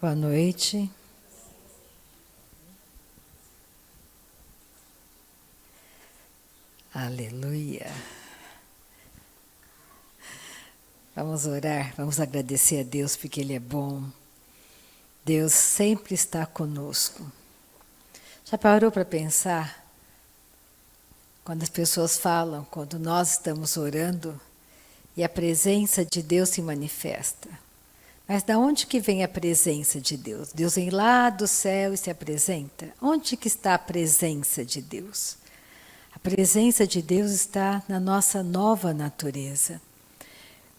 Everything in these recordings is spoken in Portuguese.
Boa noite. Aleluia. Vamos orar, vamos agradecer a Deus porque Ele é bom. Deus sempre está conosco. Já parou para pensar? Quando as pessoas falam, quando nós estamos orando e a presença de Deus se manifesta. Mas da onde que vem a presença de Deus? Deus vem lá do céu e se apresenta. Onde que está a presença de Deus? A presença de Deus está na nossa nova natureza.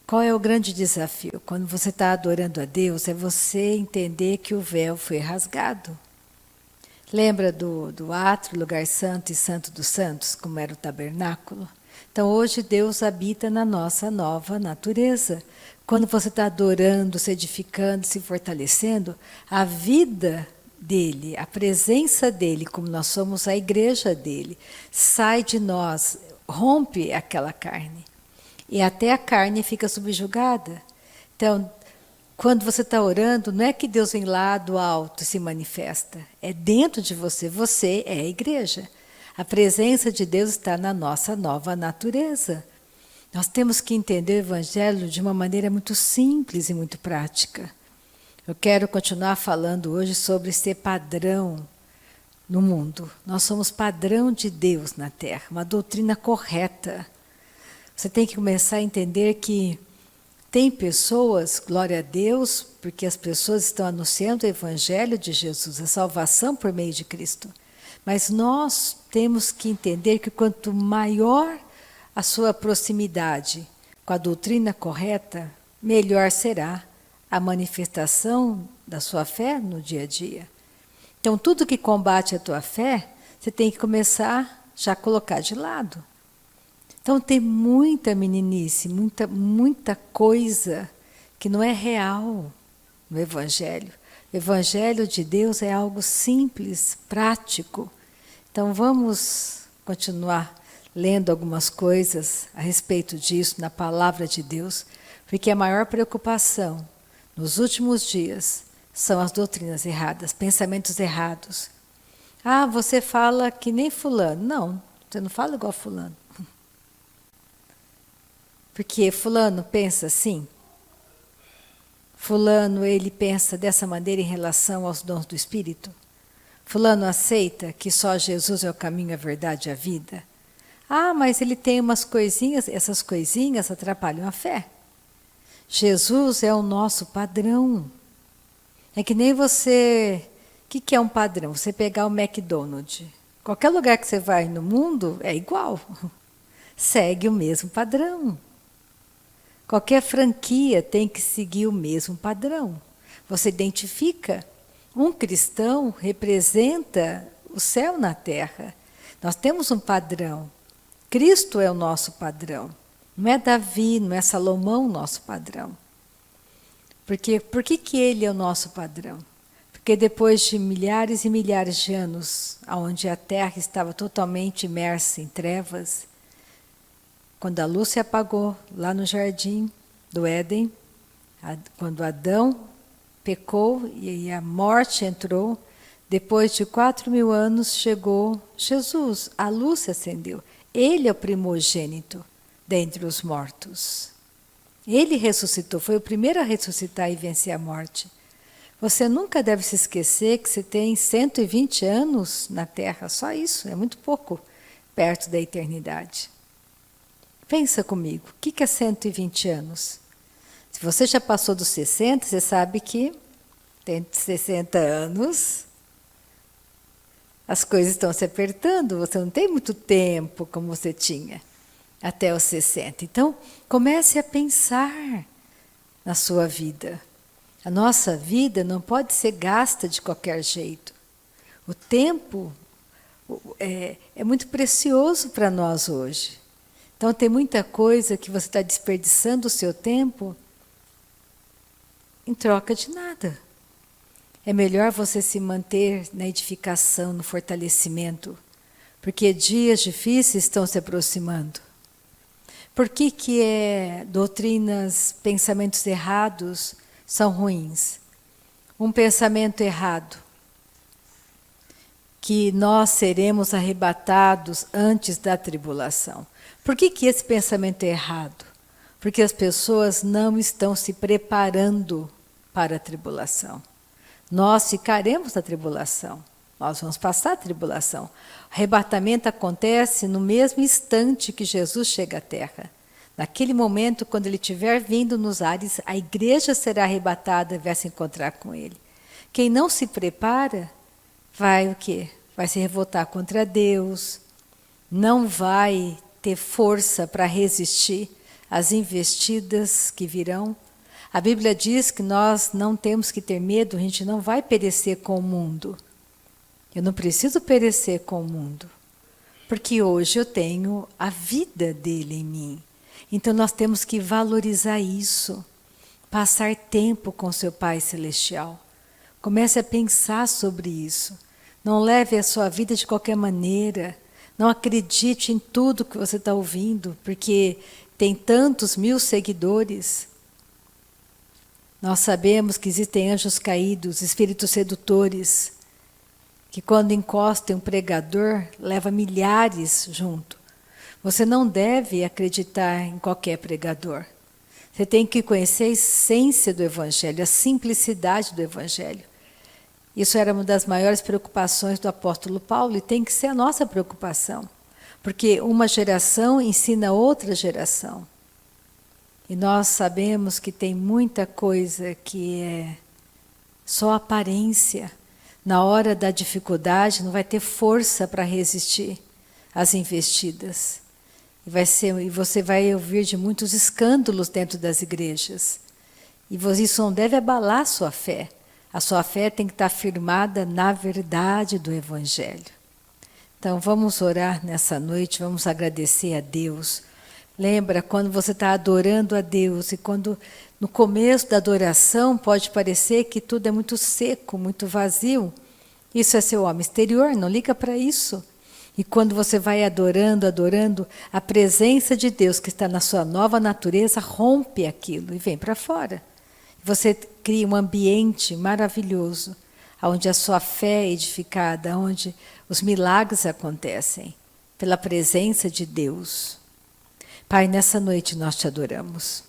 Qual é o grande desafio? Quando você está adorando a Deus, é você entender que o véu foi rasgado. Lembra do átrio, lugar santo e santo dos santos, como era o tabernáculo? Então hoje Deus habita na nossa nova natureza. Quando você está adorando, se edificando, se fortalecendo, a vida dele, a presença dele, como nós somos a igreja dele, sai de nós, rompe aquela carne. E até a carne fica subjugada. Então, quando você está orando, não é que Deus vem lá do alto e se manifesta. É dentro de você. Você é a igreja. A presença de Deus está na nossa nova natureza. Nós temos que entender o Evangelho de uma maneira muito simples e muito prática. Eu quero continuar falando hoje sobre ser padrão no mundo. Nós somos padrão de Deus na Terra, uma doutrina correta. Você tem que começar a entender que tem pessoas, glória a Deus, porque as pessoas estão anunciando o Evangelho de Jesus, a salvação por meio de Cristo. Mas nós temos que entender que quanto maior a sua proximidade com a doutrina correta, melhor será a manifestação da sua fé no dia a dia. Então, tudo que combate a tua fé, você tem que começar já a colocar de lado. Então tem muita meninice, muita coisa que não é real no Evangelho. O Evangelho de Deus é algo simples, prático. Então vamos continuar lendo algumas coisas a respeito disso na Palavra de Deus, porque a maior preocupação nos últimos dias são as doutrinas erradas, pensamentos errados. Ah, você fala que nem fulano. Não, você não fala igual fulano. Porque fulano pensa assim, fulano ele pensa dessa maneira em relação aos dons do Espírito, fulano aceita que só Jesus é o caminho, a verdade e a vida. Ah, mas ele tem umas coisinhas, essas coisinhas atrapalham a fé. Jesus é o nosso padrão. É que nem você... O que é um padrão? Você pegar o McDonald's. Qualquer lugar que você vai no mundo é igual. Segue o mesmo padrão. Qualquer franquia tem que seguir o mesmo padrão. Você identifica. Um cristão representa o céu na terra. Nós temos um padrão. Cristo é o nosso padrão. Não é Davi, não é Salomão o nosso padrão. Por que ele é o nosso padrão? Porque depois de milhares e milhares de anos, onde a terra estava totalmente imersa em trevas, quando a luz se apagou lá no jardim do Éden, quando Adão pecou e a morte entrou, depois de 4.000 anos chegou Jesus, a luz se acendeu. Ele é o primogênito dentre os mortos. Ele ressuscitou, foi o primeiro a ressuscitar e vencer a morte. Você nunca deve se esquecer que você tem 120 anos na Terra, só isso, é muito pouco, perto da eternidade. Pensa comigo, o que é 120 anos? Se você já passou dos 60, você sabe que tem 60 anos, as coisas estão se apertando, você não tem muito tempo como você tinha até os 60. Então, comece a pensar na sua vida. A nossa vida não pode ser gasta de qualquer jeito. O tempo é muito precioso para nós hoje. Então, tem muita coisa que você está desperdiçando o seu tempo em troca de nada. É melhor você se manter na edificação, no fortalecimento, porque dias difíceis estão se aproximando. Por que doutrinas, pensamentos errados são ruins? um pensamento errado, que nós seremos arrebatados antes da tribulação. Por que esse pensamento é errado? Porque as pessoas não estão se preparando para a tribulação. Nós ficaremos na tribulação, nós vamos passar a tribulação. O arrebatamento acontece no mesmo instante que Jesus chega à terra. Naquele momento, quando ele estiver vindo nos ares, a igreja será arrebatada e vai se encontrar com ele. Quem não se prepara, vai o quê? Vai se revoltar contra Deus, não vai ter força para resistir às investidas que virão. A Bíblia diz que nós não temos que ter medo, a gente não vai perecer com o mundo. Eu não preciso perecer com o mundo, porque hoje eu tenho a vida dele em mim. Então nós temos que valorizar isso, passar tempo com seu Pai Celestial. Comece a pensar sobre isso. Não leve a sua vida de qualquer maneira. Não acredite em tudo que você está ouvindo, porque tem tantos mil seguidores. Nós sabemos que existem anjos caídos, espíritos sedutores, que quando encostam um pregador, leva milhares junto. Você não deve acreditar em qualquer pregador. Você tem que conhecer a essência do Evangelho, a simplicidade do Evangelho. Isso era uma das maiores preocupações do apóstolo Paulo e tem que ser a nossa preocupação. Porque uma geração ensina outra geração. E nós sabemos que tem muita coisa que é só aparência. Na hora da dificuldade não vai ter força para resistir às investidas. E você vai ouvir de muitos escândalos dentro das igrejas. E isso não deve abalar a sua fé. A sua fé tem que estar firmada na verdade do Evangelho. Então vamos orar nessa noite, vamos agradecer a Deus. Lembra, quando você está adorando a Deus e quando no começo da adoração pode parecer que tudo é muito seco, muito vazio. Isso é seu homem exterior, não liga para isso. E quando você vai adorando, a presença de Deus que está na sua nova natureza rompe aquilo e vem para fora. Você cria um ambiente maravilhoso, onde a sua fé é edificada, onde os milagres acontecem, pela presença de Deus. Pai, nessa noite nós te adoramos.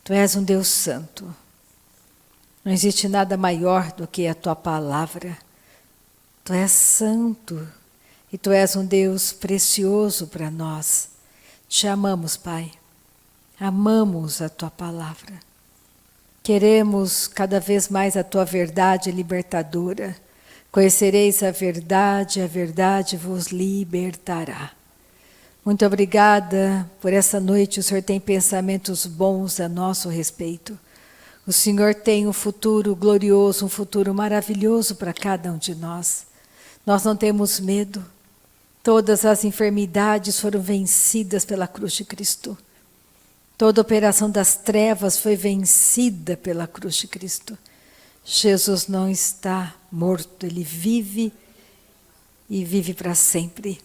Tu és um Deus santo. Não existe nada maior do que a tua palavra. Tu és santo e tu és um Deus precioso para nós. Te amamos, Pai. Amamos a tua palavra. Queremos cada vez mais a tua verdade libertadora. Conhecereis a verdade vos libertará. Muito obrigada por essa noite. O Senhor tem pensamentos bons a nosso respeito. O Senhor tem um futuro glorioso, um futuro maravilhoso para cada um de nós. Nós não temos medo. Todas as enfermidades foram vencidas pela cruz de Cristo. Toda operação das trevas foi vencida pela cruz de Cristo. Jesus não está morto, Ele vive e vive para sempre.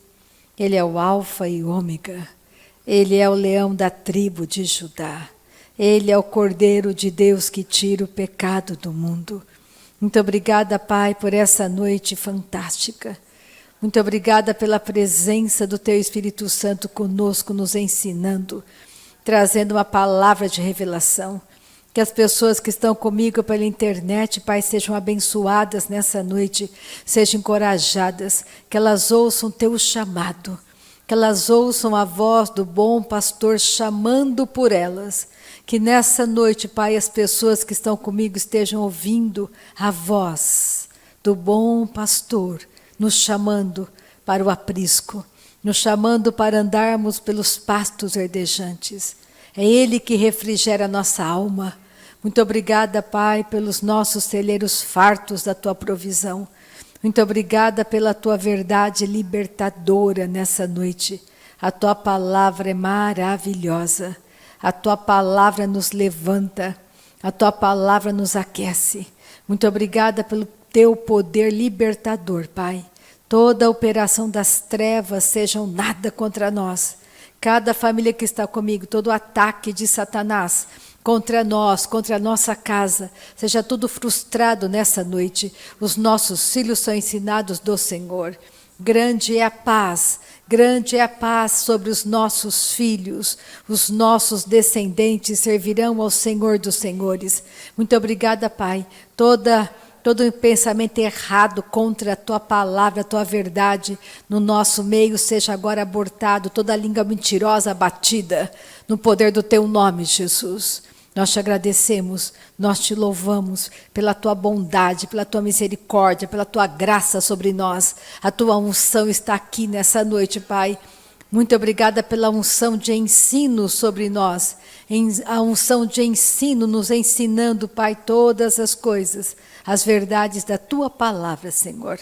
Ele é o Alfa e o Ômega. Ele é o leão da tribo de Judá. Ele é o Cordeiro de Deus que tira o pecado do mundo. Muito obrigada, Pai, por essa noite fantástica. Muito obrigada pela presença do Teu Espírito Santo conosco, nos ensinando, trazendo uma palavra de revelação. Que as pessoas que estão comigo pela internet, Pai, sejam abençoadas nessa noite, sejam encorajadas, que elas ouçam Teu chamado, que elas ouçam a voz do bom pastor chamando por elas. Que nessa noite, Pai, as pessoas que estão comigo estejam ouvindo a voz do bom pastor, nos chamando para o aprisco, nos chamando para andarmos pelos pastos verdejantes. É Ele que refrigera a nossa alma. Muito obrigada, Pai, pelos nossos celeiros fartos da Tua provisão. Muito obrigada pela Tua verdade libertadora nessa noite. A Tua palavra é maravilhosa. A Tua palavra nos levanta. A Tua palavra nos aquece. Muito obrigada pelo Teu poder libertador, Pai. Toda a operação das trevas sejam nada contra nós. Cada família que está comigo, todo ataque de Satanás, contra nós, contra a nossa casa, seja tudo frustrado nessa noite. Os nossos filhos são ensinados do Senhor. Grande é a paz sobre os nossos filhos. Os nossos descendentes servirão ao Senhor dos Senhores. Muito obrigada, Pai. Todo pensamento errado contra a Tua palavra, a Tua verdade, no nosso meio seja agora abortado. Toda língua mentirosa abatida no poder do Teu nome, Jesus. Nós te agradecemos, nós te louvamos pela Tua bondade, pela Tua misericórdia, pela Tua graça sobre nós. A Tua unção está aqui nessa noite, Pai. Muito obrigada pela unção de ensino sobre nós. A unção de ensino nos ensinando, Pai, todas as coisas, as verdades da Tua palavra, Senhor.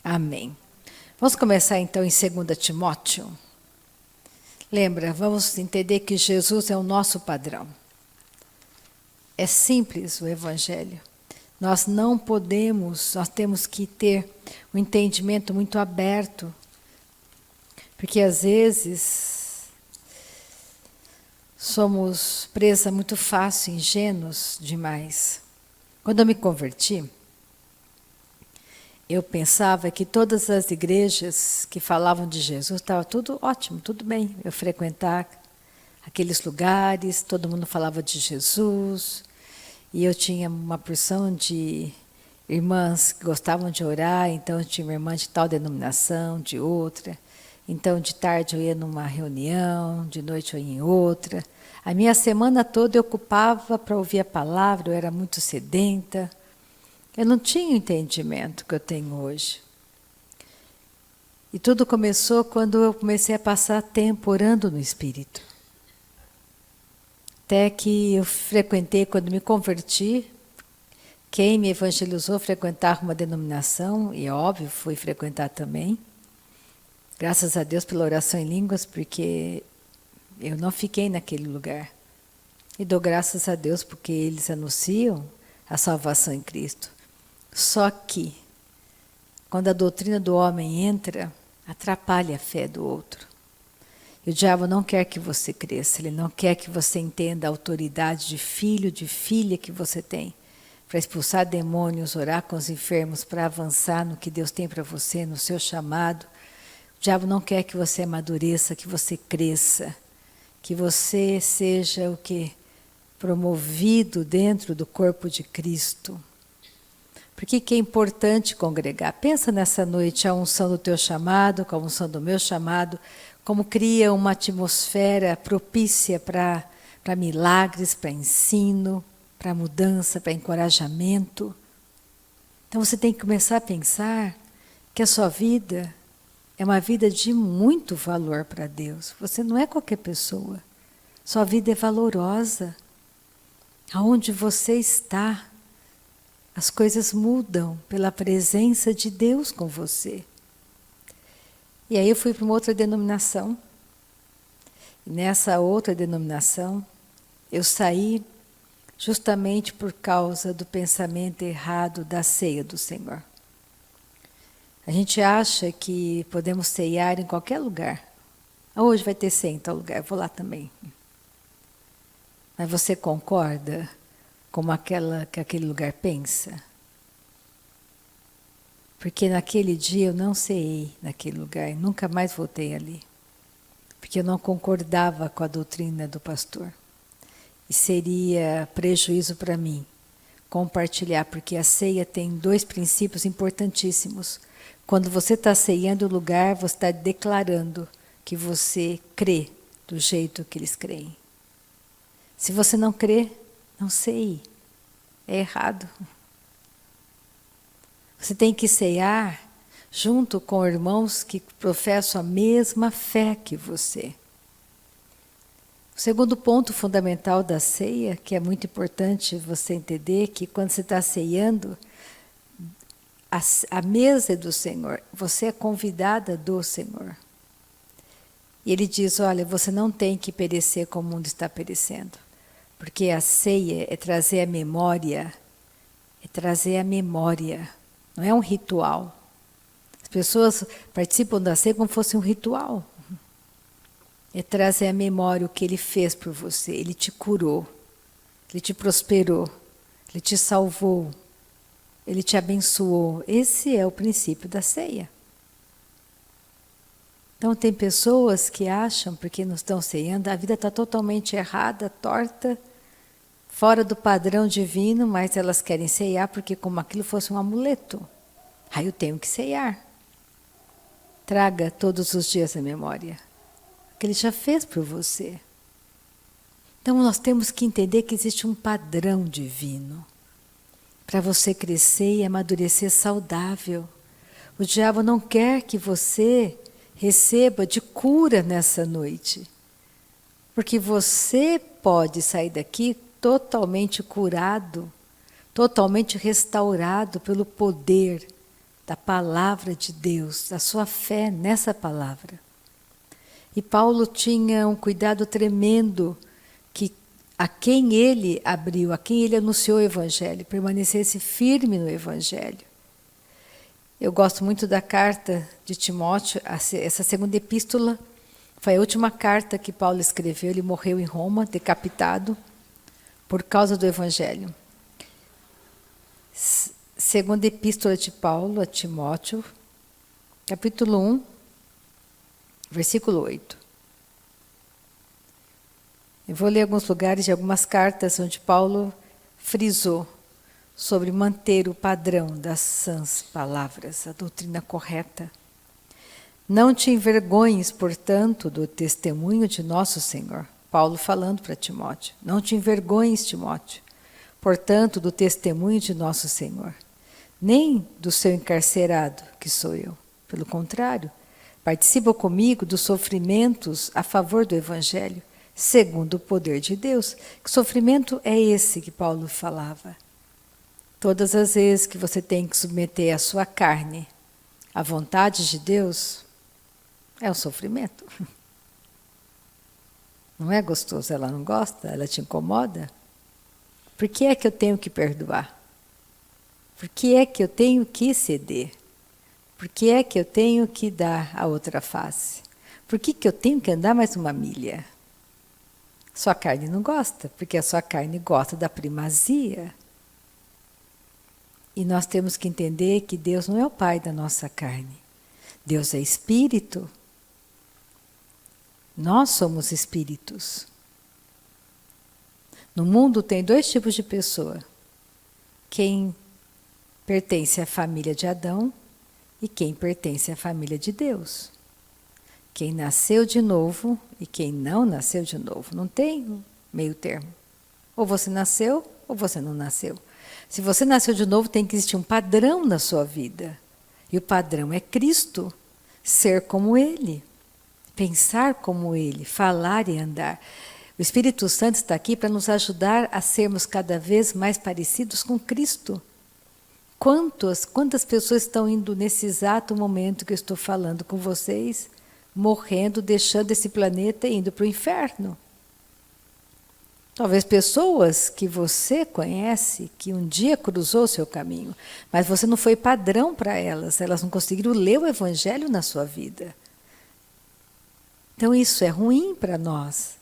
Amém. Vamos começar então em 2 Timóteo. Lembra, vamos entender que Jesus é o nosso padrão. É simples o Evangelho. Nós não podemos, nós temos que ter um entendimento muito aberto. Porque às vezes somos presa muito fácil, ingênuos demais. Quando eu me converti, eu pensava que todas as igrejas que falavam de Jesus estava tudo ótimo, tudo bem. Eu frequentar aqueles lugares, todo mundo falava de Jesus. E eu tinha uma porção de irmãs que gostavam de orar, então eu tinha uma irmã de tal denominação, de outra. Então de tarde eu ia numa reunião, de noite eu ia em outra. A minha semana toda eu ocupava para ouvir a palavra, eu era muito sedenta. Eu não tinha o entendimento que eu tenho hoje. E tudo começou quando eu comecei a passar tempo orando no Espírito. Até que eu frequentei, quando me converti, quem me evangelizou frequentar uma denominação, e óbvio, fui frequentar também. Graças a Deus pela oração em línguas, porque eu não fiquei naquele lugar. E dou graças a Deus porque eles anunciam a salvação em Cristo. Só que, quando a doutrina do homem entra, atrapalha a fé do outro. E o diabo não quer que você cresça, ele não quer que você entenda a autoridade de filho, de filha que você tem, para expulsar demônios, orar com os enfermos, para avançar no que Deus tem para você, no seu chamado. O diabo não quer que você amadureça, que você cresça, que você seja o quê? Promovido dentro do corpo de Cristo. Por que é importante congregar? Pensa nessa noite a unção do teu chamado, com a unção do meu chamado, como cria uma atmosfera propícia para milagres, para ensino, para mudança, para encorajamento. Então você tem que começar a pensar que a sua vida é uma vida de muito valor para Deus. Você não é qualquer pessoa. Sua vida é valorosa. Aonde você está, as coisas mudam pela presença de Deus com você. E aí eu fui para uma outra denominação. E nessa outra denominação, eu saí justamente por causa do pensamento errado da ceia do Senhor. A gente acha que podemos ceiar em qualquer lugar. Hoje vai ter ceia em tal lugar, eu vou lá também. Mas você concorda com que aquele lugar pensa? Porque naquele dia eu não ceiei naquele lugar, nunca mais voltei ali. Porque eu não concordava com a doutrina do pastor. E seria prejuízo para mim compartilhar, porque a ceia tem 2 princípios importantíssimos. Quando você está ceiando o lugar, você está declarando que você crê do jeito que eles creem. Se você não crê, não ceie. É errado. Você tem que ceiar junto com irmãos que professam a mesma fé que você. O segundo ponto fundamental da ceia, que é muito importante você entender, que quando você está ceiando, a mesa é do Senhor, você é convidada do Senhor. E ele diz, olha, você não tem que perecer como o mundo está perecendo. Porque a ceia é trazer a memória, não é um ritual. As pessoas participam da ceia como se fosse um ritual. É trazer à memória o que Ele fez por você, Ele te curou. Ele te prosperou, Ele te salvou, Ele te abençoou. Esse é o princípio da ceia. Então tem pessoas que acham, porque não estão ceando, a vida está totalmente errada, torta, fora do padrão divino, mas elas querem ceiar porque como aquilo fosse um amuleto. Aí eu tenho que ceiar. Traga todos os dias a memória o que Ele já fez por você. Então nós temos que entender que existe um padrão divino para você crescer e amadurecer saudável. O diabo não quer que você receba de cura nessa noite, porque você pode sair daqui totalmente curado, totalmente restaurado pelo poder da palavra de Deus, da sua fé nessa palavra. E Paulo tinha um cuidado tremendo que a quem ele abriu, a quem ele anunciou o Evangelho, permanecesse firme no Evangelho. Eu gosto muito da carta de Timóteo, essa segunda epístola foi a última carta que Paulo escreveu. Ele morreu em Roma, decapitado, por causa do Evangelho. Segunda epístola de Paulo a Timóteo, capítulo 1, versículo 8. Eu vou ler alguns lugares de algumas cartas onde Paulo frisou sobre manter o padrão das sãs palavras, a doutrina correta. Não te envergonhes, portanto, do testemunho de nosso Senhor. Paulo falando para Timóteo. Não te envergonhes, Timóteo, portanto, do testemunho de nosso Senhor, nem do seu encarcerado, que sou eu. Pelo contrário, participa comigo dos sofrimentos a favor do Evangelho, segundo o poder de Deus. Que sofrimento é esse que Paulo falava? Todas as vezes que você tem que submeter a sua carne à vontade de Deus, é um sofrimento. Não é gostoso? Ela não gosta? Ela te incomoda? Por que é que eu tenho que perdoar? Por que é que eu tenho que ceder? Por que é que eu tenho que dar a outra face? Por que eu tenho que andar mais uma milha? Sua carne não gosta, porque a sua carne gosta da primazia. E nós temos que entender que Deus não é o pai da nossa carne. Deus é espírito. Nós somos espíritos. No mundo tem dois tipos de pessoa. Quem pertence à família de Adão e quem pertence à família de Deus. Quem nasceu de novo e quem não nasceu de novo. Não tem meio termo. Ou você nasceu ou você não nasceu. Se você nasceu de novo, tem que existir um padrão na sua vida. E o padrão é Cristo. Ser como Ele. Pensar como Ele. Falar e andar. O Espírito Santo está aqui para nos ajudar a sermos cada vez mais parecidos com Cristo. Quantas pessoas estão indo nesse exato momento que eu estou falando com vocês, morrendo, deixando esse planeta e indo para o inferno? Talvez pessoas que você conhece, que um dia cruzou o seu caminho, mas você não foi padrão para elas, elas não conseguiram ler o Evangelho na sua vida. Então isso é ruim para nós.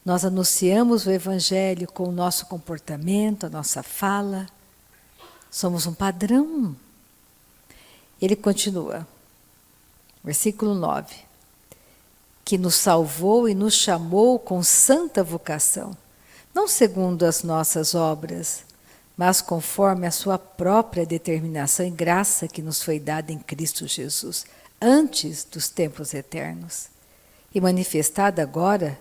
Nós anunciamos o Evangelho com o nosso comportamento, a nossa fala. Somos um padrão. Ele continua, versículo 9. Que nos salvou e nos chamou com santa vocação, não segundo as nossas obras, mas conforme a sua própria determinação e graça que nos foi dada em Cristo Jesus, antes dos tempos eternos, e manifestada agora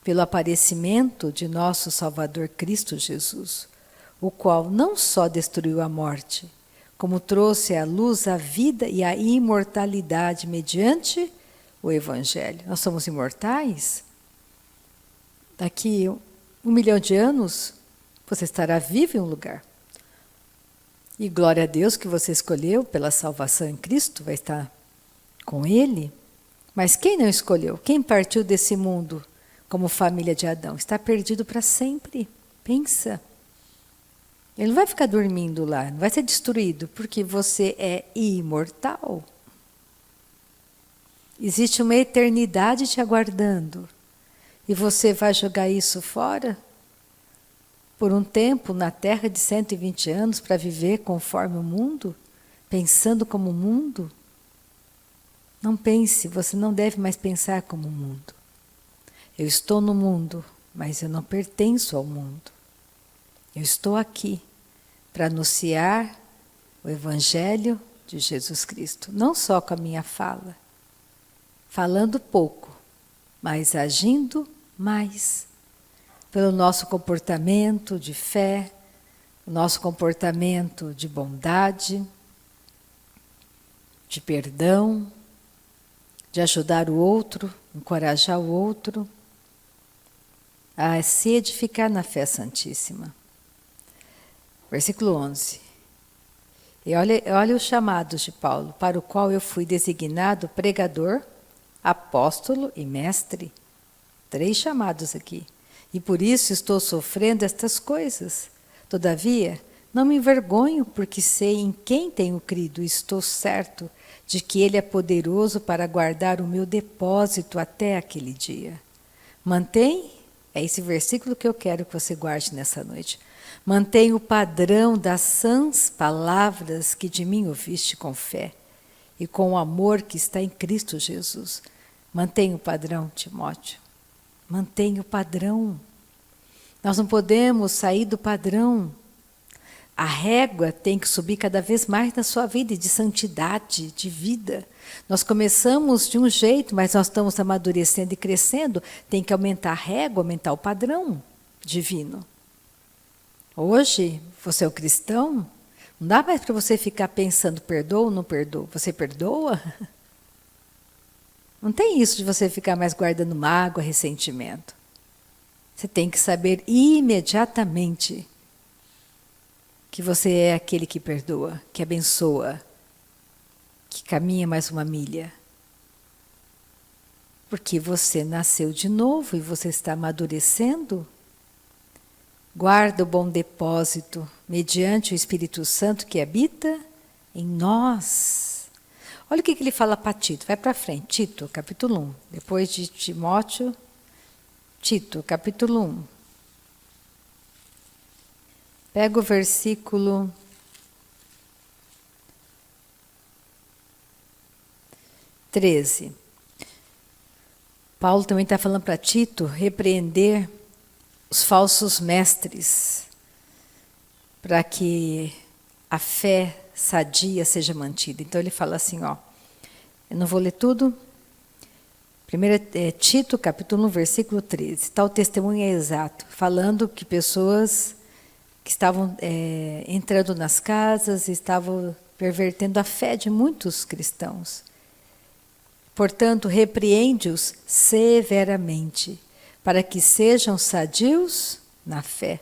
pelo aparecimento de nosso Salvador Cristo Jesus, o qual não só destruiu a morte, como trouxe à luz a vida e a imortalidade mediante o Evangelho. Nós somos imortais? Daqui 1 milhão de anos, você estará vivo em um lugar. E glória a Deus que você escolheu pela salvação em Cristo, vai estar com Ele. Mas quem não escolheu? Quem partiu desse mundo como família de Adão? Está perdido para sempre. Pensa. Ele não vai ficar dormindo lá, não vai ser destruído, porque você é imortal. Existe uma eternidade te aguardando. E você vai jogar isso fora? por um tempo na Terra de 120 anos para viver conforme o mundo? Pensando como o mundo? Não pense, você não deve mais pensar como o mundo. Eu estou no mundo, mas eu não pertenço ao mundo. Eu estou aqui para anunciar o Evangelho de Jesus Cristo, não só com a minha fala, falando pouco, mas agindo mais, pelo nosso comportamento de fé, o nosso comportamento de bondade, de perdão, de ajudar o outro, encorajar o outro a se edificar na fé santíssima. Versículo 11. E olha os chamados de Paulo, para o qual eu fui designado pregador, apóstolo e mestre. 3 chamados aqui. E por isso estou sofrendo estas coisas. Todavia, não me envergonho, porque sei em quem tenho crido e estou certo de que Ele é poderoso para guardar o meu depósito até aquele dia. Mantém, é esse versículo que eu quero que você guarde nessa noite. Mantém o padrão das sãs palavras que de mim ouviste com fé e com o amor que está em Cristo Jesus. Mantém o padrão, Timóteo. Mantém o padrão. Nós não podemos sair do padrão. A régua tem que subir cada vez mais na sua vida, de santidade, de vida. Nós começamos de um jeito, mas nós estamos amadurecendo e crescendo. Tem que aumentar a régua, aumentar o padrão divino. Hoje, você é o cristão, não dá mais para você ficar pensando, perdoa ou não perdoa. Você perdoa? Não tem isso de você ficar mais guardando mágoa, ressentimento. Você tem que saber imediatamente que você é aquele que perdoa, que abençoa, que caminha mais uma milha. Porque você nasceu de novo e você está amadurecendo. Guarda o bom depósito mediante o Espírito Santo que habita em nós. Olha o que ele fala para Tito. Vai para frente. Tito, capítulo 1. Depois de Timóteo, Tito, capítulo 1. Pega o versículo 13. Paulo também está falando para Tito repreender os falsos mestres, para que a fé sadia seja mantida. Então ele fala assim, ó, eu não vou ler tudo. Primeiro Tito, capítulo 1, versículo 13. Tal testemunho é exato, falando que pessoas que estavam entrando nas casas, estavam pervertendo a fé de muitos cristãos. Portanto, repreende-os severamente, para que sejam sadios na fé,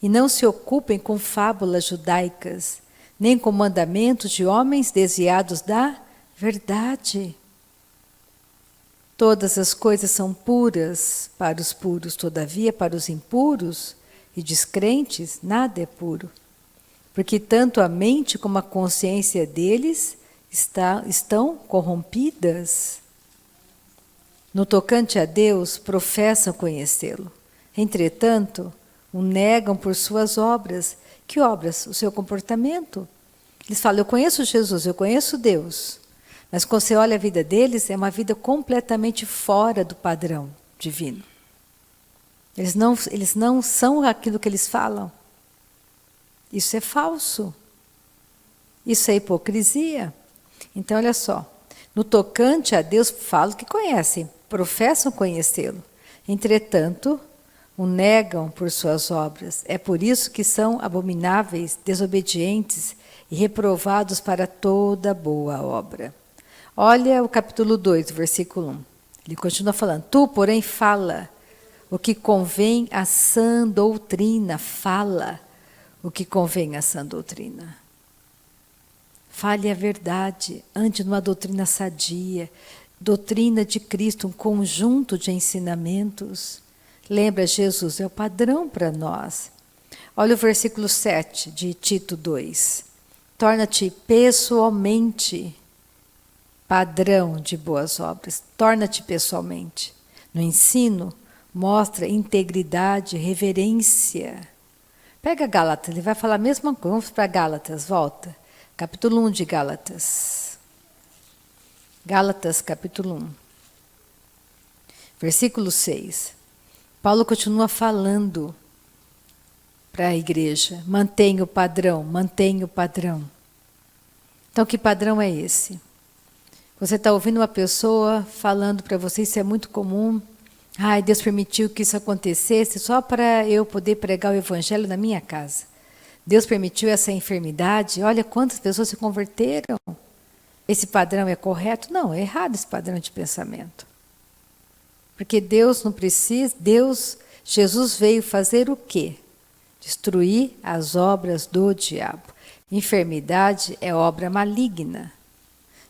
e não se ocupem com fábulas judaicas, nem com mandamentos de homens desviados da verdade. Todas as coisas são puras para os puros, todavia para os impuros e descrentes nada é puro, porque tanto a mente como a consciência deles estão corrompidas. No tocante a Deus, professam conhecê-lo. Entretanto, o negam por suas obras. Que obras? O seu comportamento. Eles falam, eu conheço Jesus, eu conheço Deus. Mas quando você olha a vida deles, é uma vida completamente fora do padrão divino. Eles não são aquilo que eles falam. Isso é falso. Isso é hipocrisia. Então, olha só. No tocante a Deus, falam que conhecem, professam conhecê-lo. Entretanto, o negam por suas obras. É por isso que são abomináveis, desobedientes e reprovados para toda boa obra. Olha o capítulo 2, versículo 1. Ele continua falando, tu, porém, fala o que convém à sã doutrina. Fala o que convém à sã doutrina. Fale a verdade, ande numa doutrina sadia, doutrina de Cristo, um conjunto de ensinamentos. Lembra, Jesus é o padrão para nós. Olha o versículo 7 de Tito 2. Torna-te pessoalmente padrão de boas obras. Torna-te pessoalmente. No ensino, mostra integridade, reverência. Pega Gálatas, ele vai falar a mesma coisa. Vamos para Gálatas, volta. Capítulo 1 de Gálatas. Gálatas, capítulo 1. Versículo 6. Paulo continua falando para a igreja. Mantenha o padrão, mantenha o padrão. Então, que padrão é esse? Você está ouvindo uma pessoa falando para você, isso é muito comum. Ai, Deus permitiu que isso acontecesse só para eu poder pregar o evangelho na minha casa. Deus permitiu essa enfermidade. Olha quantas pessoas se converteram. Esse padrão é correto? Não, é errado esse padrão de pensamento. Porque Deus não precisa, Jesus veio fazer o quê? Destruir as obras do diabo. Enfermidade é obra maligna.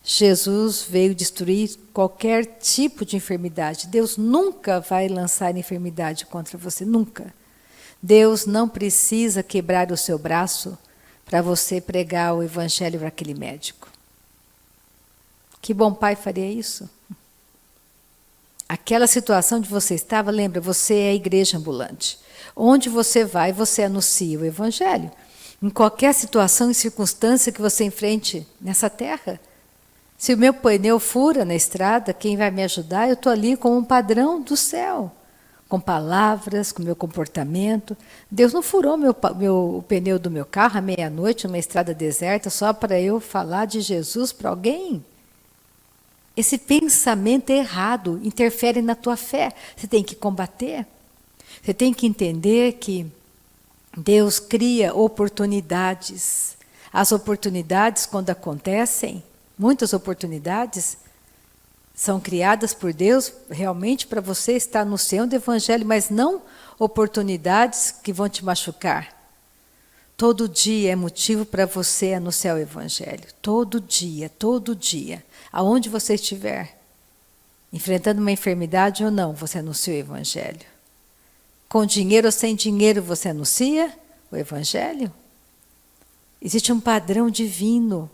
Jesus veio destruir qualquer tipo de enfermidade. Deus nunca vai lançar enfermidade contra você, nunca. Deus não precisa quebrar o seu braço para você pregar o evangelho para aquele médico. Que bom pai faria isso? Aquela situação onde você estava, lembra, você é a igreja ambulante. Onde você vai, você anuncia o evangelho. Em qualquer situação e circunstância que você enfrente nessa terra. Se o meu pneu fura na estrada, quem vai me ajudar? Eu estou ali como um padrão do céu, com palavras, com meu comportamento. Deus não furou o pneu do meu carro à meia-noite, numa estrada deserta, só para eu falar de Jesus para alguém. Esse pensamento é errado, interfere na tua fé. Você tem que combater. Você tem que entender que Deus cria oportunidades. As oportunidades, quando acontecem, muitas oportunidades são criadas por Deus realmente para você estar anunciando o evangelho, mas não oportunidades que vão te machucar. Todo dia é motivo para você anunciar o evangelho. Todo dia, aonde você estiver, enfrentando uma enfermidade ou não, você anuncia o evangelho. Com dinheiro ou sem dinheiro, você anuncia o evangelho. Existe um padrão divino.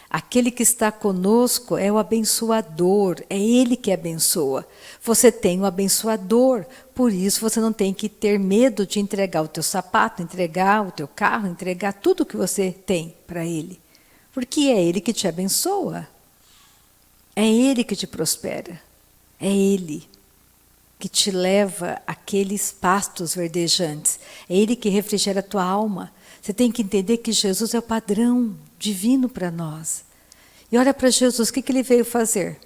Aquele que está conosco é o abençoador, é Ele que abençoa. Você tem um abençoador, por isso você não tem que ter medo de entregar o teu sapato, entregar o teu carro, entregar tudo que você tem para Ele. Porque é Ele que te abençoa, é Ele que te prospera, é Ele que te leva àqueles pastos verdejantes, é Ele que refrigera a tua alma. Você tem que entender que Jesus é o padrão divino para nós. E olha para Jesus, o que Ele veio fazer?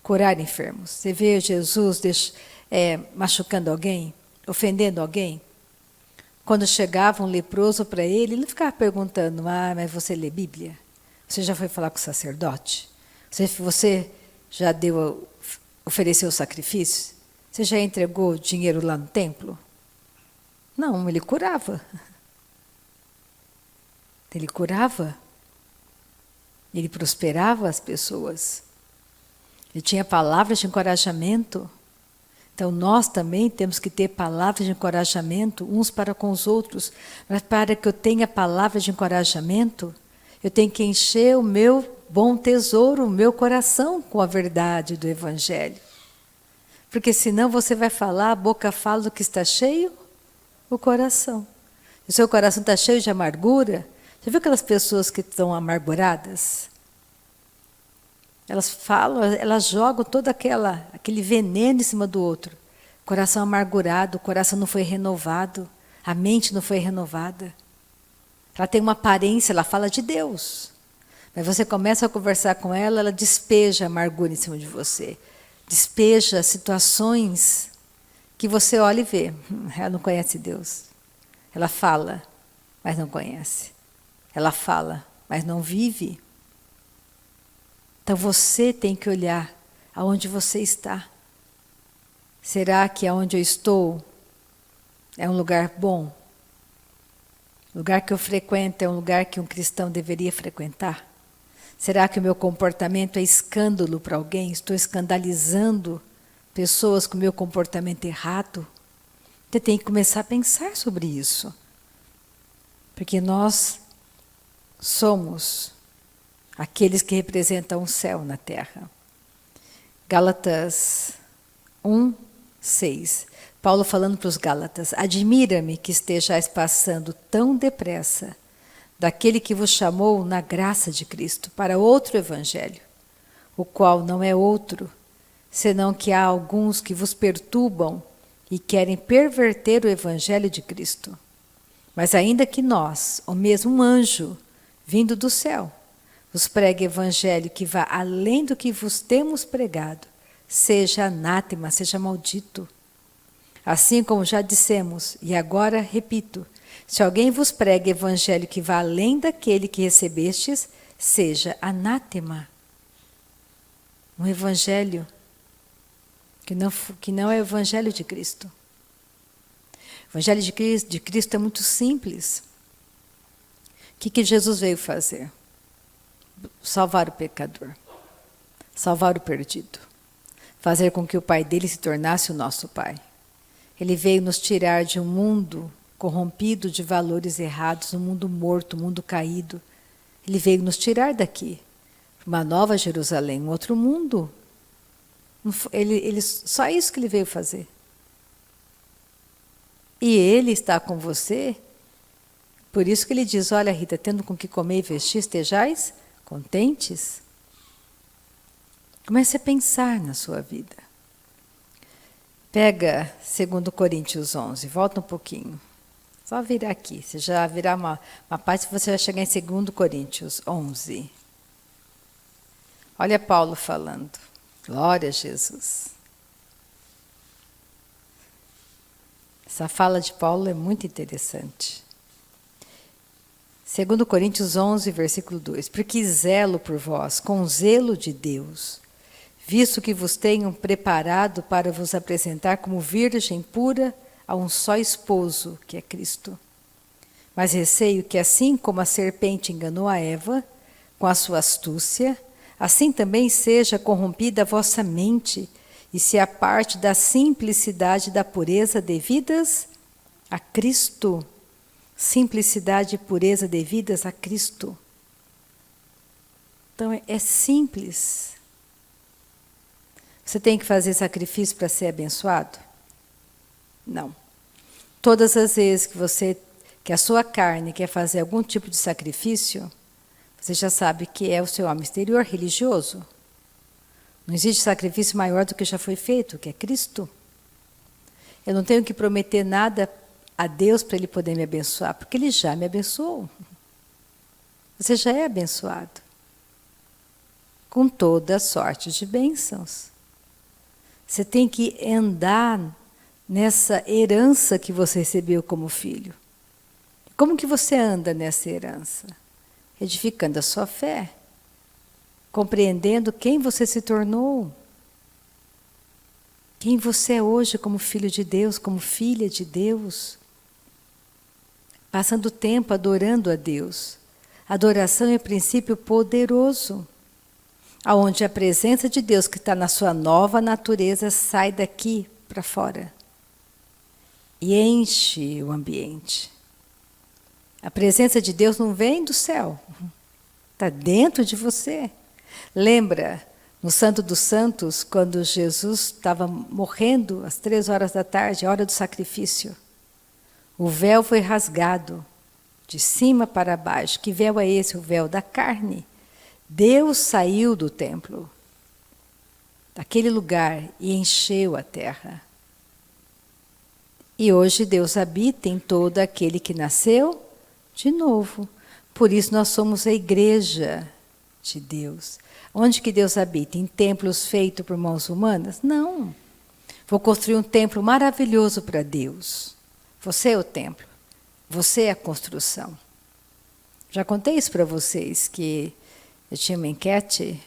Curar enfermos. Você vê Jesus machucando alguém, ofendendo alguém? Quando chegava um leproso para ele não ficava perguntando, mas você lê Bíblia? Você já foi falar com o sacerdote? Você já ofereceu sacrifício? Você já entregou dinheiro lá no templo? Não, ele curava. Ele curava. Ele prosperava as pessoas. Ele tinha palavras de encorajamento. Então nós também temos que ter palavras de encorajamento uns para com os outros. Mas para que eu tenha palavras de encorajamento, eu tenho que encher o meu bom tesouro, o meu coração com a verdade do evangelho. Porque senão você vai falar, a boca fala do que está cheio, o coração. Se o seu coração está cheio de amargura, já viu aquelas pessoas que estão amarguradas? Elas falam, elas jogam todo aquele veneno em cima do outro. Coração amargurado, o coração não foi renovado, a mente não foi renovada. Ela tem uma aparência, ela fala de Deus. Mas você começa a conversar com ela, ela despeja a amargura em cima de você. Despeja situações que você olha e vê. Ela não conhece Deus. Ela fala, mas não conhece. Ela fala, mas não vive. Então você tem que olhar aonde você está. Será que aonde eu estou é um lugar bom? O lugar que eu frequento é um lugar que um cristão deveria frequentar? Será que o meu comportamento é escândalo para alguém? Estou escandalizando pessoas com o meu comportamento errado? Você tem que começar a pensar sobre isso. Porque nós somos aqueles que representam o céu na terra. Gálatas 1:6. Paulo falando para os Gálatas: admira-me que estejais passando tão depressa daquele que vos chamou na graça de Cristo para outro evangelho, o qual não é outro, senão que há alguns que vos perturbam e querem perverter o evangelho de Cristo. Mas ainda que nós, ou mesmo um anjo, vindo do céu, vos pregue evangelho que vá além do que vos temos pregado, seja anátema, seja maldito. Assim como já dissemos, e agora repito, se alguém vos prega evangelho que vá além daquele que recebestes, seja anátema. Um evangelho que não é o evangelho de Cristo. O evangelho de Cristo é muito simples. O que Jesus veio fazer? Salvar o pecador, salvar o perdido, fazer com que o Pai dele se tornasse o nosso Pai. Ele veio nos tirar de um mundo corrompido de valores errados, um mundo morto, um mundo caído. Ele veio nos tirar daqui, uma nova Jerusalém, um outro mundo. Só isso que ele veio fazer. E ele está com você. Por isso que ele diz: olha, Rita, tendo com que comer e vestir, estejais contentes. Comece a pensar na sua vida. Pega 2 Coríntios 11, volta um pouquinho. Só virar aqui, você já virar uma parte, você vai chegar em 2 Coríntios 11. Olha Paulo falando. Glória a Jesus. Essa fala de Paulo é muito interessante. 2 Coríntios 11, versículo 2. Porque zelo por vós, com zelo de Deus, visto que vos tenho preparado para vos apresentar como virgem pura a um só esposo, que é Cristo. Mas receio que assim como a serpente enganou a Eva, com a sua astúcia, assim também seja corrompida a vossa mente, e se aparte da simplicidade e da pureza devidas a Cristo. Simplicidade e pureza devidas a Cristo. Então é simples. Você tem que fazer sacrifício para ser abençoado? Não. Todas as vezes que a sua carne quer fazer algum tipo de sacrifício, você já sabe que é o seu homem exterior religioso. Não existe sacrifício maior do que já foi feito, que é Cristo. Eu não tenho que prometer nada a Deus para Ele poder me abençoar, porque Ele já me abençoou. Você já é abençoado. Com toda sorte de bênçãos. Você tem que andar nessa herança que você recebeu como filho. Como que você anda nessa herança? Edificando a sua fé. Compreendendo quem você se tornou. Quem você é hoje como filho de Deus, como filha de Deus. Passando tempo adorando a Deus. Adoração é princípio poderoso. Onde a presença de Deus que está na sua nova natureza sai daqui para fora. E enche o ambiente. A presença de Deus não vem do céu. Está dentro de você. Lembra, no Santo dos Santos, quando Jesus estava morrendo às 3 horas da tarde, a hora do sacrifício. O véu foi rasgado, de cima para baixo. Que véu é esse? O véu da carne. Deus saiu do templo, daquele lugar, e encheu a terra. E hoje Deus habita em todo aquele que nasceu de novo. Por isso nós somos a igreja de Deus. Onde que Deus habita? Em templos feitos por mãos humanas? Não. Vou construir um templo maravilhoso para Deus. Você é o templo. Você é a construção. Já contei isso para vocês, que eu tinha uma enquete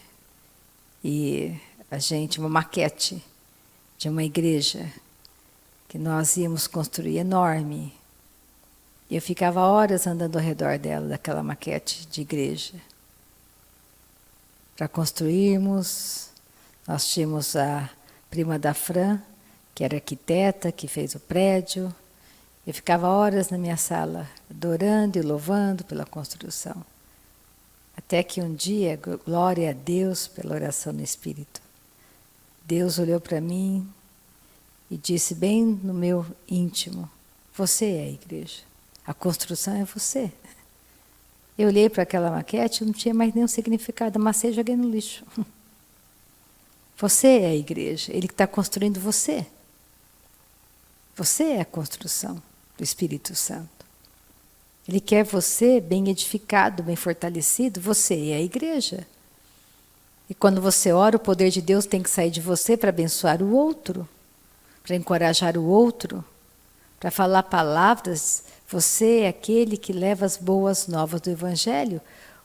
e uma maquete de uma igreja que nós íamos construir enorme. E eu ficava horas andando ao redor dela, daquela maquete de igreja. Para construirmos, nós tínhamos a prima da Fran, que era arquiteta, que fez o prédio. Eu ficava horas na minha sala, adorando e louvando pela construção. Até que um dia, glória a Deus pela oração no Espírito, Deus olhou para mim e disse bem no meu íntimo: você é a igreja. A construção é você. Eu olhei para aquela maquete, não tinha mais nenhum significado, amassei e joguei no lixo. Você é a igreja, Ele está construindo você. Você é a construção do Espírito Santo. Ele quer você bem edificado, bem fortalecido, você é a igreja. E quando você ora, o poder de Deus tem que sair de você para abençoar o outro, para encorajar o outro, para falar palavras. Você é aquele que leva as boas novas do Evangelho.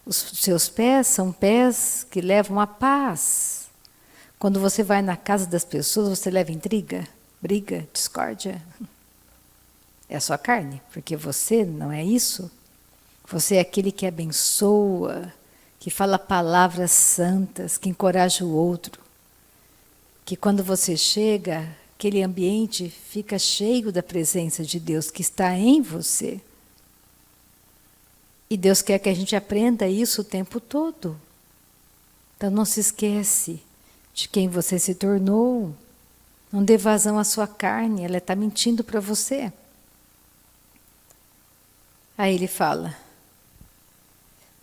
Os seus pés são pés que levam a paz. Quando você vai na casa das pessoas, você leva intriga, briga, discórdia. É a sua carne, porque você não é isso. Você é aquele que abençoa, que fala palavras santas, que encoraja o outro. Que quando você chega, aquele ambiente fica cheio da presença de Deus que está em você. E Deus quer que a gente aprenda isso o tempo todo. Então não se esquece de quem você se tornou. Não dê vazão à sua carne, ela está mentindo para você. Aí ele fala,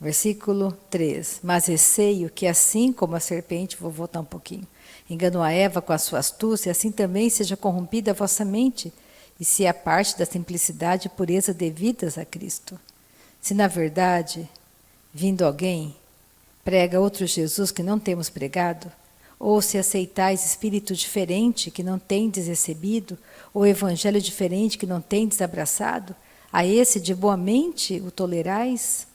versículo 3, mas receio que assim como a serpente, vou voltar um pouquinho, enganou a Eva com a sua astúcia, assim também seja corrompida a vossa mente, e se a parte da simplicidade e pureza devidas a Cristo. Se na verdade, vindo alguém, prega outro Jesus que não temos pregado, ou se aceitais espírito diferente que não tendes recebido, ou evangelho diferente que não tendes abraçado, a esse de boa mente o tolerais?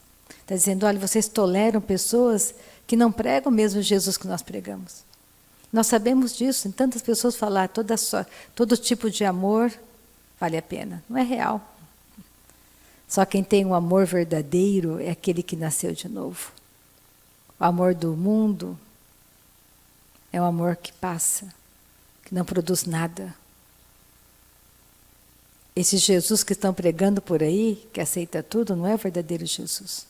Está dizendo, olha, vocês toleram pessoas que não pregam mesmo Jesus que nós pregamos. Nós sabemos disso, em tantas pessoas falar, todo tipo de amor vale a pena. Não é real. Só quem tem um amor verdadeiro é aquele que nasceu de novo. O amor do mundo é um amor que passa, que não produz nada. Esse Jesus que estão pregando por aí, que aceita tudo, não é o verdadeiro Jesus.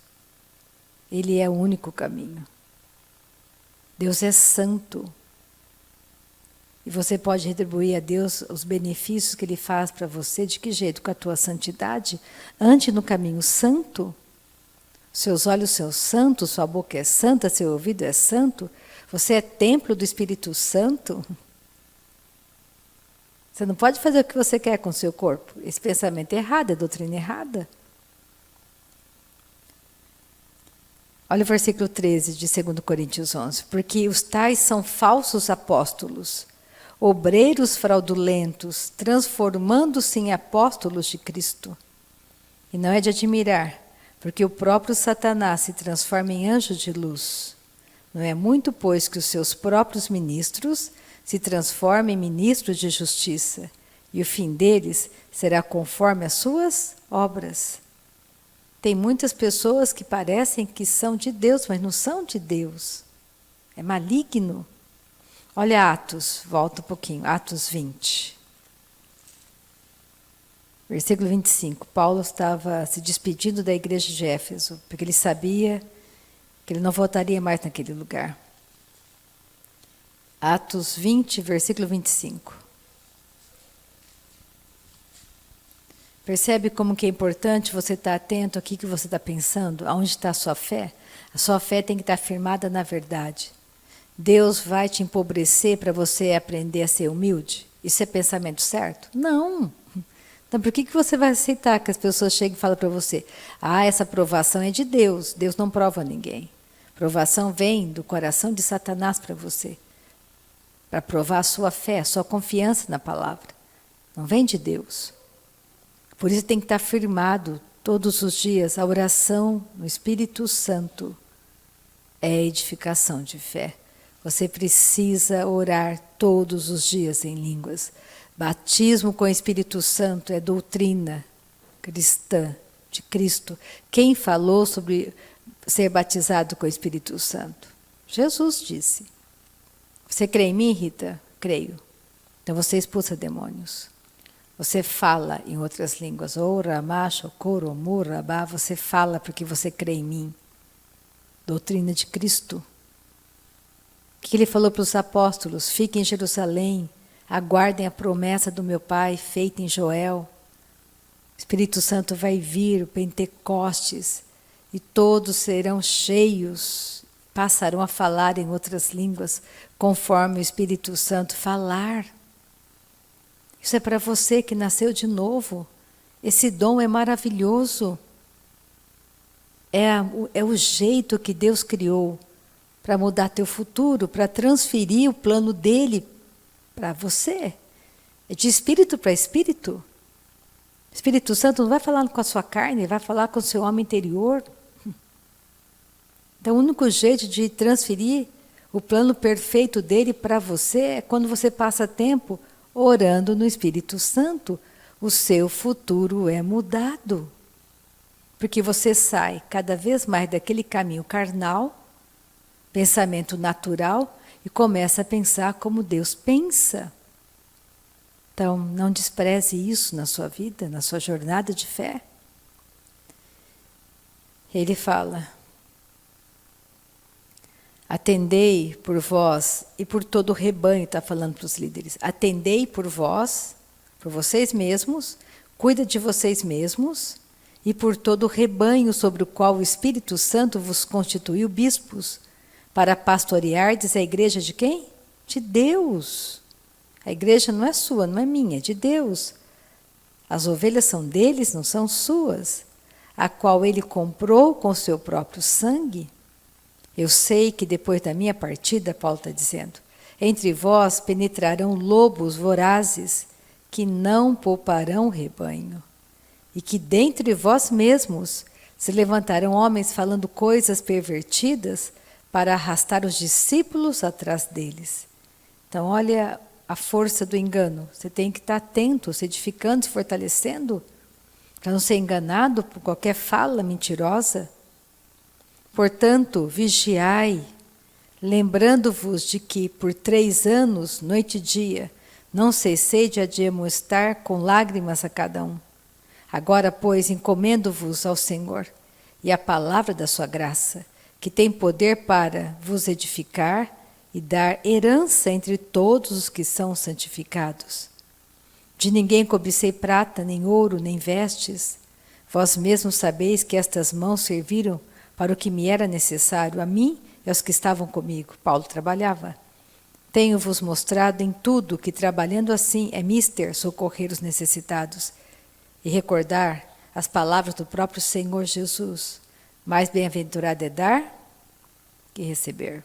Ele é o único caminho. Deus é santo. E você pode retribuir a Deus os benefícios que Ele faz para você. De que jeito? Com a tua santidade. Ande no caminho santo. Seus olhos são santos, sua boca é santa, seu ouvido é santo. Você é templo do Espírito Santo. Você não pode fazer o que você quer com o seu corpo. Esse pensamento é errado, é doutrina errada. Olha o versículo 13 de 2 Coríntios 11. Porque os tais são falsos apóstolos, obreiros fraudulentos, transformando-se em apóstolos de Cristo. E não é de admirar, porque o próprio Satanás se transforma em anjo de luz. Não é muito, pois, que os seus próprios ministros se transformem em ministros de justiça, e o fim deles será conforme as suas obras. Tem muitas pessoas que parecem que são de Deus, mas não são de Deus. É maligno. Olha Atos, volta um pouquinho, Atos 20. Versículo 25. Paulo estava se despedindo da igreja de Éfeso, porque ele sabia que ele não voltaria mais naquele lugar. Atos 20, versículo 25. Percebe como que é importante você estar atento ao que você está pensando, aonde está a sua fé? A sua fé tem que estar firmada na verdade. Deus vai te empobrecer para você aprender a ser humilde? Isso é pensamento certo? Não. Então por que você vai aceitar que as pessoas cheguem e falem para você, essa provação é de Deus, Deus não prova ninguém. Provação vem do coração de Satanás para você, para provar a sua fé, a sua confiança na palavra. Não vem de Deus. Por isso tem que estar firmado todos os dias. A oração no Espírito Santo é a edificação de fé. Você precisa orar todos os dias em línguas. Batismo com o Espírito Santo é doutrina cristã de Cristo. Quem falou sobre ser batizado com o Espírito Santo? Jesus disse. Você crê em mim, Rita? Creio. Então você expulsa demônios. Você fala em outras línguas. Ora, macho, coro, murabá. Você fala porque você crê em mim. Doutrina de Cristo. O que ele falou para os apóstolos? Fiquem em Jerusalém, Aguardem a promessa do meu Pai feita em Joel. O Espírito Santo vai vir, o Pentecostes, e todos serão cheios, passarão a falar em outras línguas, conforme o Espírito Santo falar. Isso é para você que nasceu de novo. Esse dom é maravilhoso. É o jeito que Deus criou para mudar teu futuro, para transferir o plano dele para você. É de espírito para espírito. O Espírito Santo não vai falar com a sua carne, vai falar com o seu homem interior. Então, o único jeito de transferir o plano perfeito dele para você é quando você passa tempo orando no Espírito Santo. O seu futuro é mudado. Porque você sai cada vez mais daquele caminho carnal, pensamento natural, e começa a pensar como Deus pensa. Então, não despreze isso na sua vida, na sua jornada de fé. Ele fala: atendei por vós e por todo o rebanho, está falando para os líderes. Atendei por vós, por vocês mesmos, cuida de vocês mesmos, e por todo o rebanho sobre o qual o Espírito Santo vos constituiu bispos, para pastoreardes a igreja de quem? De Deus. A igreja não é sua, não é minha, é de Deus. As ovelhas são deles, não são suas, a qual ele comprou com seu próprio sangue. Eu sei que depois da minha partida, Paulo está dizendo, entre vós penetrarão lobos vorazes, que não pouparão o rebanho, e que dentre vós mesmos se levantarão homens falando coisas pervertidas para arrastar os discípulos atrás deles. Então, olha a força do engano. Você tem que estar atento, se edificando, se fortalecendo, para não ser enganado por qualquer fala mentirosa. Portanto, vigiai, lembrando-vos de que por 3 anos, noite e dia, não cessei de admoestar com lágrimas a cada um. Agora, pois, encomendo-vos ao Senhor e à palavra da sua graça, que tem poder para vos edificar e dar herança entre todos os que são santificados. De ninguém cobicei prata, nem ouro, nem vestes. Vós mesmos sabeis que estas mãos serviram para o que me era necessário, a mim e aos que estavam comigo. Paulo trabalhava. Tenho-vos mostrado em tudo que, trabalhando assim, é mister socorrer os necessitados e recordar as palavras do próprio Senhor Jesus. Mais bem-aventurado é dar que receber.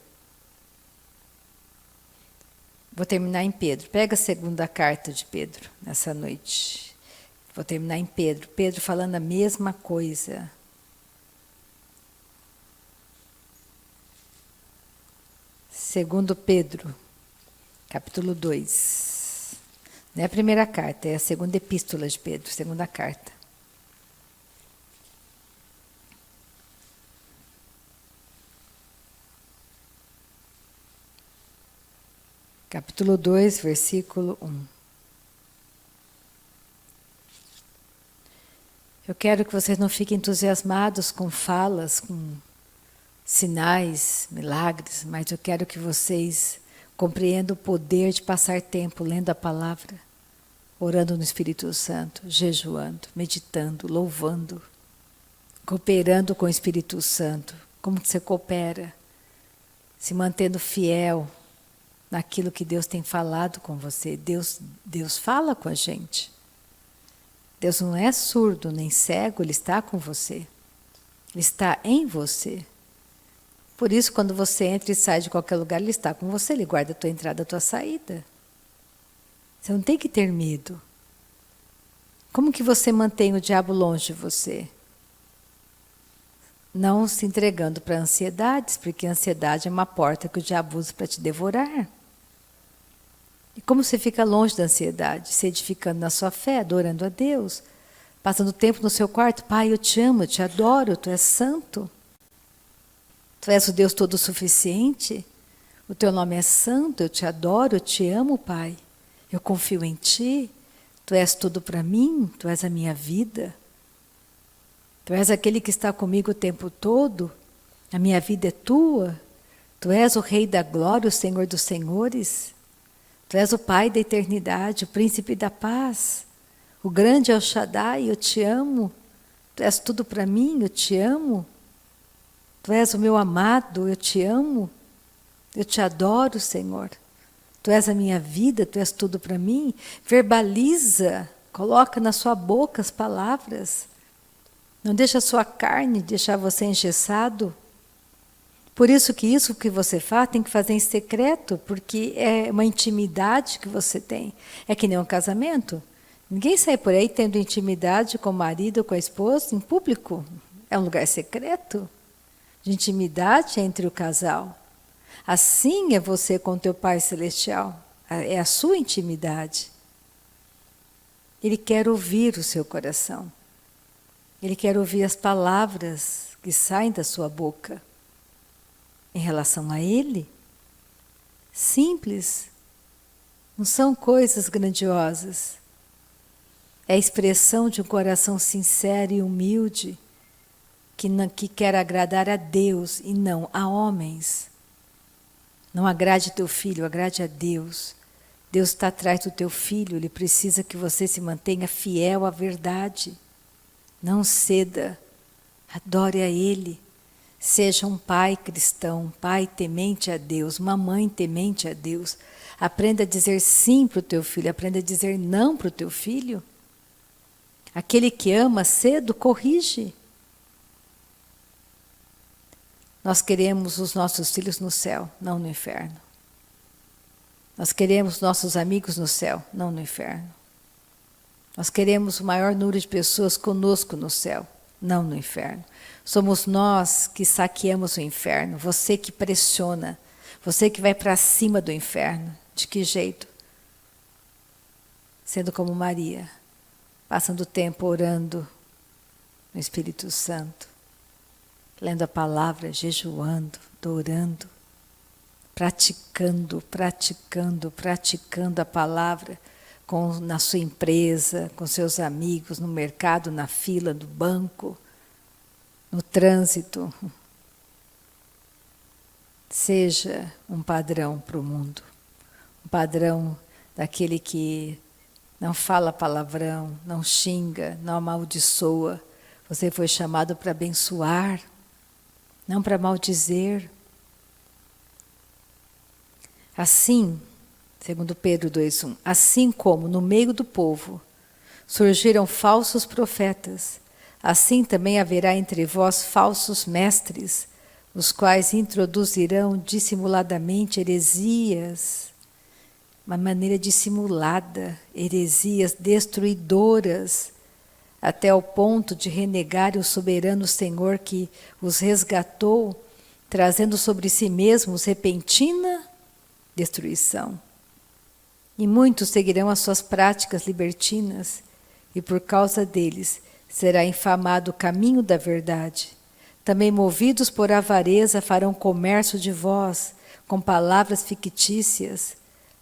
Vou terminar em Pedro. Pega a segunda carta de Pedro nessa noite. Vou terminar em Pedro. Pedro falando a mesma coisa. Segundo Pedro, capítulo 2. Não é a primeira carta, é a segunda epístola de Pedro, segunda carta. Capítulo 2, versículo 1. Eu quero que vocês não fiquem entusiasmados com falas, com sinais, milagres, mas eu quero que vocês compreendam o poder de passar tempo lendo a palavra, orando no Espírito Santo, jejuando, meditando, louvando, cooperando com o Espírito Santo. Como que você coopera? Se mantendo fiel naquilo que Deus tem falado com você. Deus fala com a gente. Deus não é surdo nem cego, Ele está com você. Ele está em você. Por isso, quando você entra e sai de qualquer lugar, Ele está com você, Ele guarda a tua entrada, a tua saída. Você não tem que ter medo. Como que você mantém o diabo longe de você? Não se entregando para ansiedades, porque a ansiedade é uma porta que o diabo usa para te devorar. E como você fica longe da ansiedade? Se edificando na sua fé, adorando a Deus, passando tempo no seu quarto. Pai, eu te amo, eu te adoro, tu és santo. Tu és o Deus todo-suficiente, o teu nome é santo, eu te adoro, eu te amo, Pai. Eu confio em ti, tu és tudo para mim, tu és a minha vida. Tu és aquele que está comigo o tempo todo, a minha vida é tua. Tu és o Rei da glória, o Senhor dos senhores. Tu és o Pai da eternidade, o Príncipe da paz. O grande El Shaddai, eu te amo. Tu és tudo para mim, eu te amo. Tu és o meu amado, eu te amo. Eu te adoro, Senhor. Tu és a minha vida, tu és tudo para mim. Verbaliza, coloca na sua boca as palavras. Não deixa a sua carne deixar você engessado. Por isso que você faz tem que fazer em secreto, porque é uma intimidade que você tem. É que nem um casamento. Ninguém sai por aí tendo intimidade com o marido ou com a esposa em público. É um lugar secreto de intimidade entre o casal. Assim é você com teu Pai Celestial. É a sua intimidade. Ele quer ouvir o seu coração. Ele quer ouvir as palavras que saem da sua boca. Em relação a Ele, simples, não são coisas grandiosas. É a expressão de um coração sincero e humilde que quer agradar a Deus e não a homens. Não agrade teu filho, agrade a Deus. Deus está atrás do teu filho, Ele precisa que você se mantenha fiel à verdade. Não ceda, adore a Ele. Seja um pai cristão, um pai temente a Deus, uma mãe temente a Deus. Aprenda a dizer sim para o teu filho, aprenda a dizer não para o teu filho. Aquele que ama cedo, corrige. Nós queremos os nossos filhos no céu, não no inferno. Nós queremos nossos amigos no céu, não no inferno. Nós queremos o maior número de pessoas conosco no céu, não no inferno. Somos nós que saqueamos o inferno, você que pressiona, você que vai para cima do inferno. De que jeito? Sendo como Maria, passando tempo orando no Espírito Santo, lendo a palavra, jejuando, orando, praticando a palavra na sua empresa, com seus amigos, no mercado, na fila, no banco, no trânsito. Seja um padrão para o mundo, um padrão daquele que não fala palavrão, não xinga, não amaldiçoa. Você foi chamado para abençoar, não para maldizer. Assim, segundo Pedro 2:1, assim como no meio do povo surgiram falsos profetas, assim também haverá entre vós falsos mestres, os quais introduzirão dissimuladamente heresias, uma maneira dissimulada, heresias destruidoras, até o ponto de renegar o soberano Senhor que os resgatou, trazendo sobre si mesmos repentina destruição. E muitos seguirão as suas práticas libertinas, e por causa deles será infamado o caminho da verdade. Também movidos por avareza farão comércio de vós, com palavras fictícias.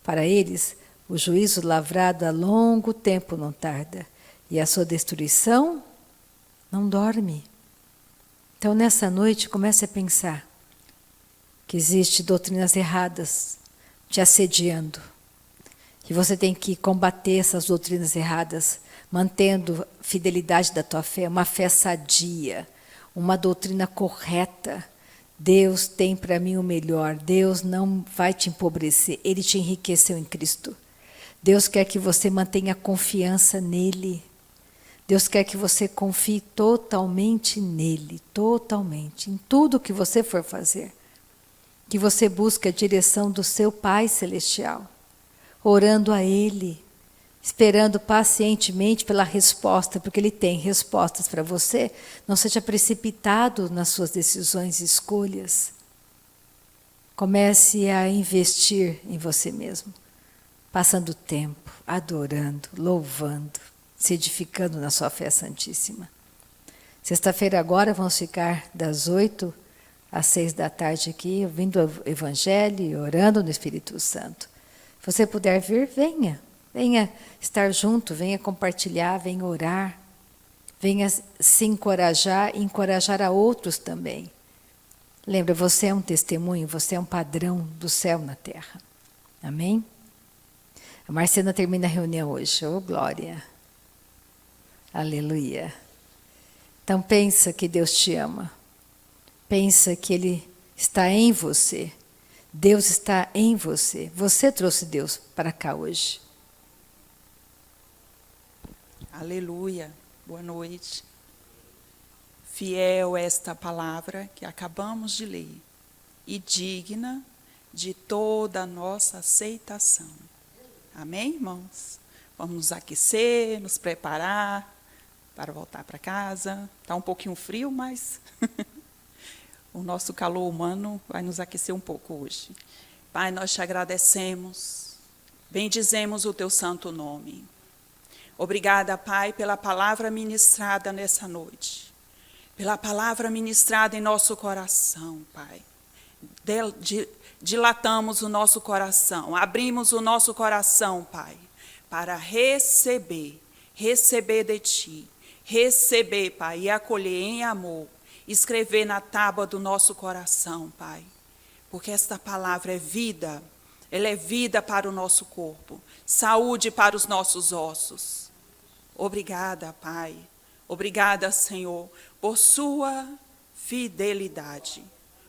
Para eles, o juízo lavrado há longo tempo não tarda, e a sua destruição não dorme. Então, nessa noite, comece a pensar que existem doutrinas erradas te assediando, que você tem que combater essas doutrinas erradas, mantendo fidelidade da tua fé, uma fé sadia, uma doutrina correta. Deus tem para mim o melhor, Deus não vai te empobrecer, Ele te enriqueceu em Cristo. Deus quer que você mantenha confiança nele. Deus quer que você confie totalmente nele, totalmente, em tudo que você for fazer. Que você busque a direção do seu Pai Celestial, orando a Ele, esperando pacientemente pela resposta, porque Ele tem respostas para você. Não seja precipitado nas suas decisões e escolhas. Comece a investir em você mesmo, passando tempo, adorando, louvando, se edificando na sua fé santíssima. Sexta-feira agora vamos ficar das 8 às 6 da tarde aqui, ouvindo o Evangelho e orando no Espírito Santo. Se você puder vir, venha. Venha estar junto, venha compartilhar, venha orar. Venha se encorajar e encorajar a outros também. Lembra, você é um testemunho, você é um padrão do céu na terra. Amém? A Marcena termina a reunião hoje. Oh, glória. Aleluia. Então pensa que Deus te ama. Pensa que Ele está em você. Deus está em você. Você trouxe Deus para cá hoje. Aleluia. Boa noite. Fiel esta palavra que acabamos de ler e digna de toda a nossa aceitação. Amém, irmãos? Vamos nos aquecer, nos preparar para voltar para casa. Está um pouquinho frio, mas o nosso calor humano vai nos aquecer um pouco hoje. Pai, nós te agradecemos, bendizemos o teu santo nome. Obrigada, Pai, pela palavra ministrada nessa noite, pela palavra ministrada em nosso coração, Pai. Dilatamos o nosso coração, abrimos o nosso coração, Pai, para receber de Ti, receber, Pai, e acolher em amor, escrever na tábua do nosso coração, Pai, porque esta palavra é vida, ela é vida para o nosso corpo, saúde para os nossos ossos. Obrigada, Pai, obrigada, Senhor, por sua fidelidade.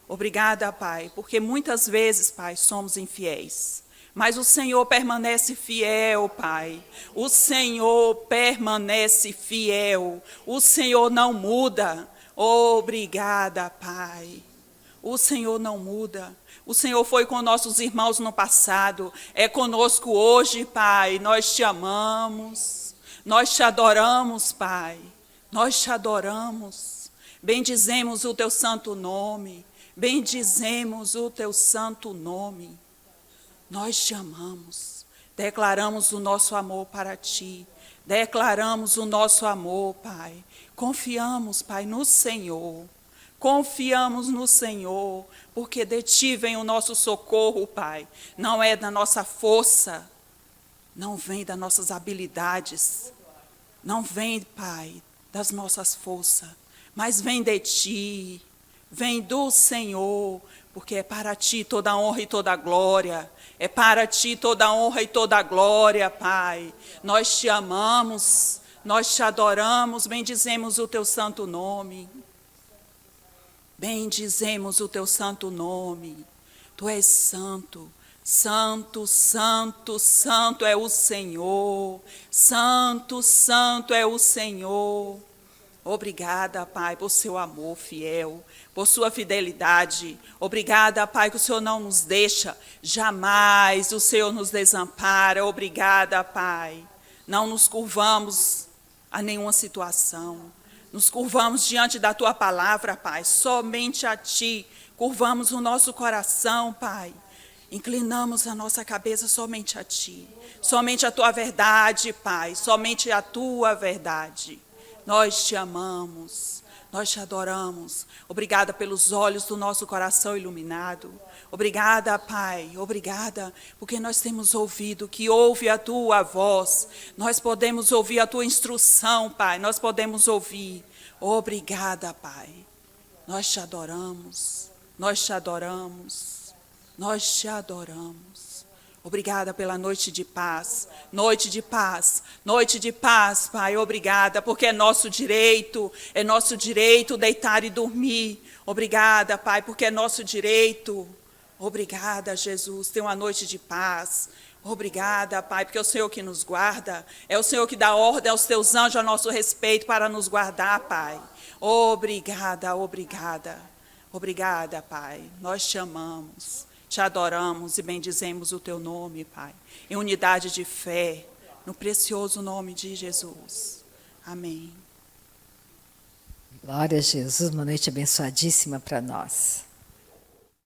Obrigada, Pai, porque muitas vezes, Pai, somos infiéis. Mas o Senhor permanece fiel, Pai. O Senhor permanece fiel. O Senhor não muda. Obrigada, Pai. O Senhor não muda. O Senhor foi com nossos irmãos no passado. É conosco hoje, Pai. Nós te amamos. Nós te adoramos, Pai. Nós te adoramos. Bendizemos o teu santo nome. Bendizemos o teu santo nome. Nós te amamos, declaramos o nosso amor para ti, declaramos o nosso amor, Pai. Confiamos, Pai, no Senhor, confiamos no Senhor, porque de ti vem o nosso socorro, Pai. Não é da nossa força, não vem das nossas habilidades, não vem, Pai, das nossas forças, mas vem de ti, vem do Senhor, porque é para ti toda a honra e toda a glória. É para ti toda a honra e toda a glória, Pai. Nós te amamos, nós te adoramos, bendizemos o teu santo nome. Bendizemos o teu santo nome. Tu és santo, santo, santo, santo é o Senhor. Santo, santo é o Senhor. Obrigada, Pai, por seu amor fiel, por sua fidelidade. Obrigada, Pai, que o Senhor não nos deixa, jamais o Senhor nos desampara. Obrigada, Pai. Não nos curvamos a nenhuma situação. Nos curvamos diante da Tua palavra, Pai, somente a Ti. Curvamos o nosso coração, Pai. Inclinamos a nossa cabeça somente a Ti. Somente a Tua verdade, Pai, somente a Tua verdade. Nós te amamos, nós te adoramos. Obrigada pelos olhos do nosso coração iluminado. Obrigada, Pai, obrigada, porque nós temos ouvido que ouve a Tua voz. Nós podemos ouvir a Tua instrução, Pai, nós podemos ouvir. Obrigada, Pai. Nós te adoramos, nós te adoramos, nós te adoramos. Obrigada pela noite de paz, noite de paz, noite de paz, Pai, obrigada, porque é nosso direito deitar e dormir. Obrigada, Pai, porque é nosso direito. Obrigada, Jesus, tenha uma noite de paz. Obrigada, Pai, porque é o Senhor que nos guarda, é o Senhor que dá ordem aos teus anjos a nosso respeito para nos guardar, Pai. Obrigada, obrigada, obrigada, Pai, nós te amamos. Te adoramos e bendizemos o teu nome, Pai, em unidade de fé, no precioso nome de Jesus. Amém. Glória a Jesus, uma noite abençoadíssima para nós.